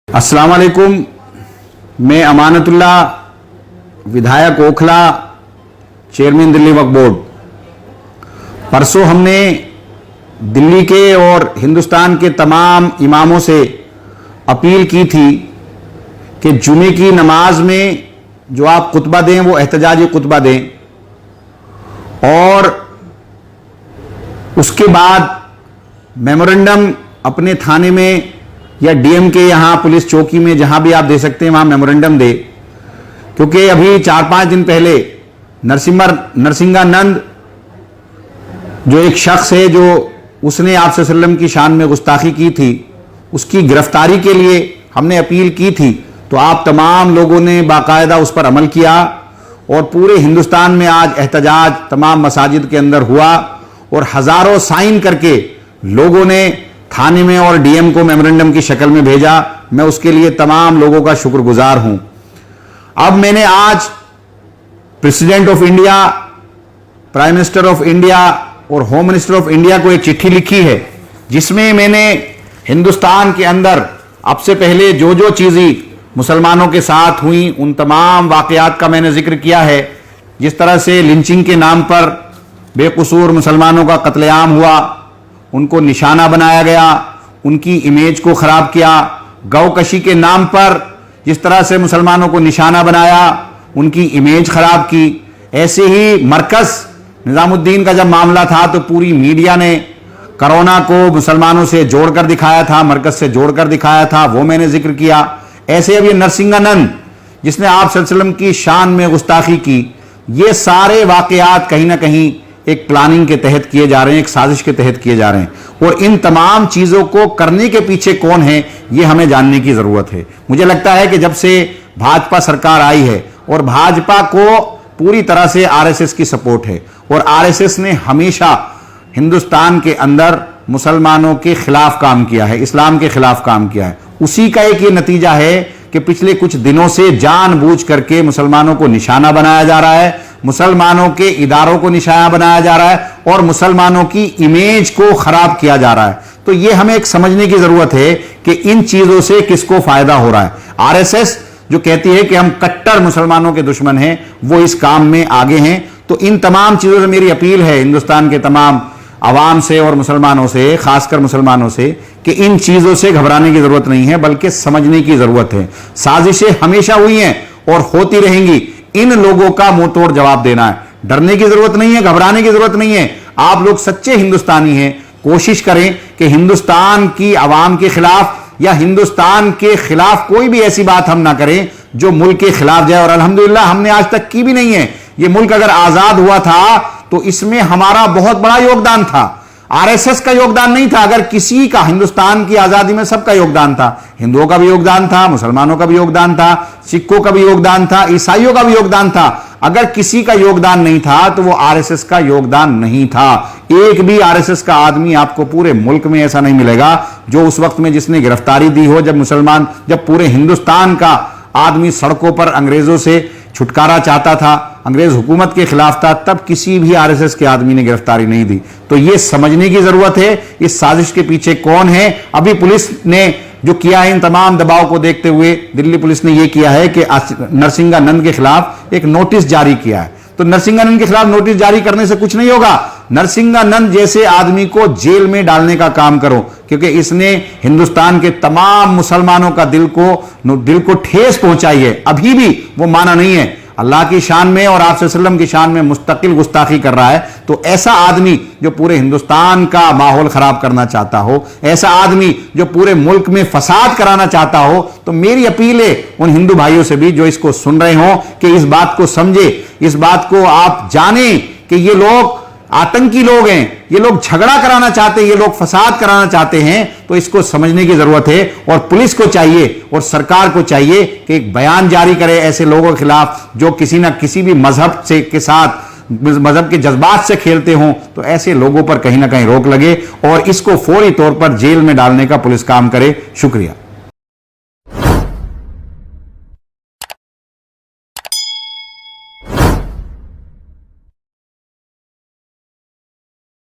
अस्सलाम वालेकुम। मैं अमानतुल्लाह, विधायक ओखला, चेयरमैन दिल्ली वक्फ बोर्ड। परसों हमने दिल्ली के और हिंदुस्तान के तमाम इमामों से अपील की थी कि जुमे की नमाज में जो आप खुतबा दें वो एहतजाजी खुतबा दें, और उसके बाद मेमोरेंडम अपने थाने में या डीएम के यहां पुलिस चौकी में जहां भी आप दे सकते हैं वहां मेमोरेंडम दे। क्योंकि अभी 4-5 दिन पहले नरसिंगानंद जो एक शख्स है जो उसने आप सल्लल्लाहु अलैहि वसल्लम की शान में गुस्ताखी की थी, उसकी गिरफ्तारी के लिए हमने अपील की थी। तो आप तमाम लोगों ने बाकायदा उस पर अमल किया और पूरे हिंदुस्तान में आज एहतजाज तमाम मसाजिद के अंदर हुआ और हजारों साइन करके लोगों ने थाने में और डीएम को मेमोरेंडम की शक्ल में भेजा। मैं उसके लिए तमाम लोगों का शुक्रगुजार हूं। अब मैंने आज president of India, prime minister of India और होम मिनिस्टर ऑफ इंडिया को एक चिट्ठी लिखी है, जिसमें मैंने हिंदुस्तान के अंदर अब से पहले जो जो चीजें मुसलमानों के साथ हुई उन तमाम वाकयात का मैंने जिक्र किया है। जिस तरह से लिंचिंग के नाम पर बेकसूर मुसलमानों का कत्लेआम हुआ, उनको निशाना बनाया गया, उनकी इमेज को खराब किया। गौकशी के नाम पर जिस तरह से मुसलमानों को निशाना बनाया, उनकी इमेज खराब की। ऐसे ही मरकज निजामुद्दीन का जब मामला था तो पूरी मीडिया ने कोरोना को मुसलमानों से जोड़कर दिखाया था, मरकज से जोड़कर दिखाया था, वो मैंने जिक्र किया। ऐसे अब ये नरसिंगानंद जिसने आप सल्लल्लाहु अलैहि वसल्लम की शान में गुस्ताखी की, ये सारे वाकयात कहीं ना कहीं एक प्लानिंग के तहत किए जा रहे हैं, एक साजिश के तहत किए जा रहे हैं। और इन तमाम चीजों को करने के पीछे कौन है, ये हमें जानने की जरूरत है। मुझे लगता है कि जब से भाजपा सरकार आई है और भाजपा को पूरी तरह से आरएसएस की सपोर्ट है और आरएसएस ने हमेशा हिंदुस्तान के अंदर मुसलमानों के खिलाफ काम किया है, इस्लाम के खिलाफ काम किया है। उसी का एक ये नतीजा है कि पिछले कुछ दिनों से जानबूझ करके मुसलमानों को निशाना बनाया जा रहा है, मुसलमानों के इदारों को निशाना बनाया जा रहा है और मुसलमानों की इमेज को खराब किया जा रहा है। तो ये हमें एक समझने की जरूरत है कि इन चीजों से किसको फायदा हो रहा है। आरएसएस जो कहती है कि हम कट्टर मुसलमानों के दुश्मन हैं, वो इस काम में आगे हैं। तो इन तमाम चीजों से मेरी अपील है हिंदुस्तान के तमाम आवाम से और मुसलमानों से, खासकर मुसलमानों से, कि इन चीजों से घबराने की जरूरत नहीं है, बल्कि समझने की जरूरत है। साजिशें हमेशा हुई हैं और होती रहेंगी। इन लोगों का मुंह तोड़ जवाब देना है। डरने की जरूरत नहीं है, घबराने की जरूरत नहीं है। आप लोग सच्चे हिंदुस्तानी हैं, कोशिश करें कि हिंदुस्तान की आवाम के खिलाफ या हिंदुस्तान के खिलाफ कोई भी ऐसी बात हम ना करें जो मुल्क के खिलाफ जाए। और अल्हम्दुलिल्लाह हमने आज तक की भी नहीं है। ये मुल्क अगर आजाद हुआ था तो इसमें हमारा बहुत बड़ा योगदान था, आरएसएस का योगदान नहीं था। अगर किसी का, हिंदुस्तान की आजादी में सबका योगदान था। हिंदुओं का भी योगदान था, मुसलमानों का भी योगदान था, सिखों का भी योगदान था, ईसाइयों का भी योगदान था। अगर किसी का योगदान नहीं था तो वो आरएसएस का योगदान नहीं था। एक भी आरएसएस का आदमी आपको पूरे मुल्क में ऐसा नहीं मिलेगा जो उस वक्त में जिसने गिरफ्तारी दी हो, जब पूरे हिंदुस्तान का आदमी सड़कों पर अंग्रेजों से छुटकारा चाहता था, अंग्रेज हुकूमत के खिलाफ था, तब किसी भी आरएसएस के आदमी ने गिरफ्तारी नहीं दी। तो यह समझने की जरूरत है इस साजिश के पीछे कौन है। अभी पुलिस ने जो किया है, इन तमाम दबाव को देखते हुए दिल्ली पुलिस ने यह किया है कि नरसिंगानंद के खिलाफ एक नोटिस जारी किया है। तो नरसिंगानंद के खिलाफ नोटिस जारी करने से कुछ नहीं होगा। नरसिंगानंद जैसे आदमी को जेल में डालने का काम करो, क्योंकि इसने हिंदुस्तान के तमाम मुसलमानों का दिल को ठेस पहुंचाई है। अभी भी वो माना नहीं है। अल्लाह की शान में और आप वसल्लम की शान में मुस्तकिल गुस्ताखी कर रहा है। तो ऐसा आदमी जो पूरे हिंदुस्तान का माहौल खराब करना चाहता हो, ऐसा आदमी जो पूरे मुल्क में फसाद कराना चाहता हो, तो मेरी अपील है उन हिंदू भाइयों से भी जो इसको सुन रहे हो कि इस बात को समझे, इस बात को आप जाने कि ये लोग आतंकी लोग हैं, ये लोग झगड़ा कराना चाहते हैं, ये लोग फसाद कराना चाहते हैं। तो इसको समझने की जरूरत है और पुलिस को चाहिए और सरकार को चाहिए कि एक बयान जारी करे ऐसे लोगों के खिलाफ जो किसी ना किसी भी मजहब के साथ, मजहब के जज्बात से खेलते हों। तो ऐसे लोगों पर कहीं ना कहीं रोक लगे और इसको फौरी तौर पर जेल में डालने का पुलिस काम करे। शुक्रिया।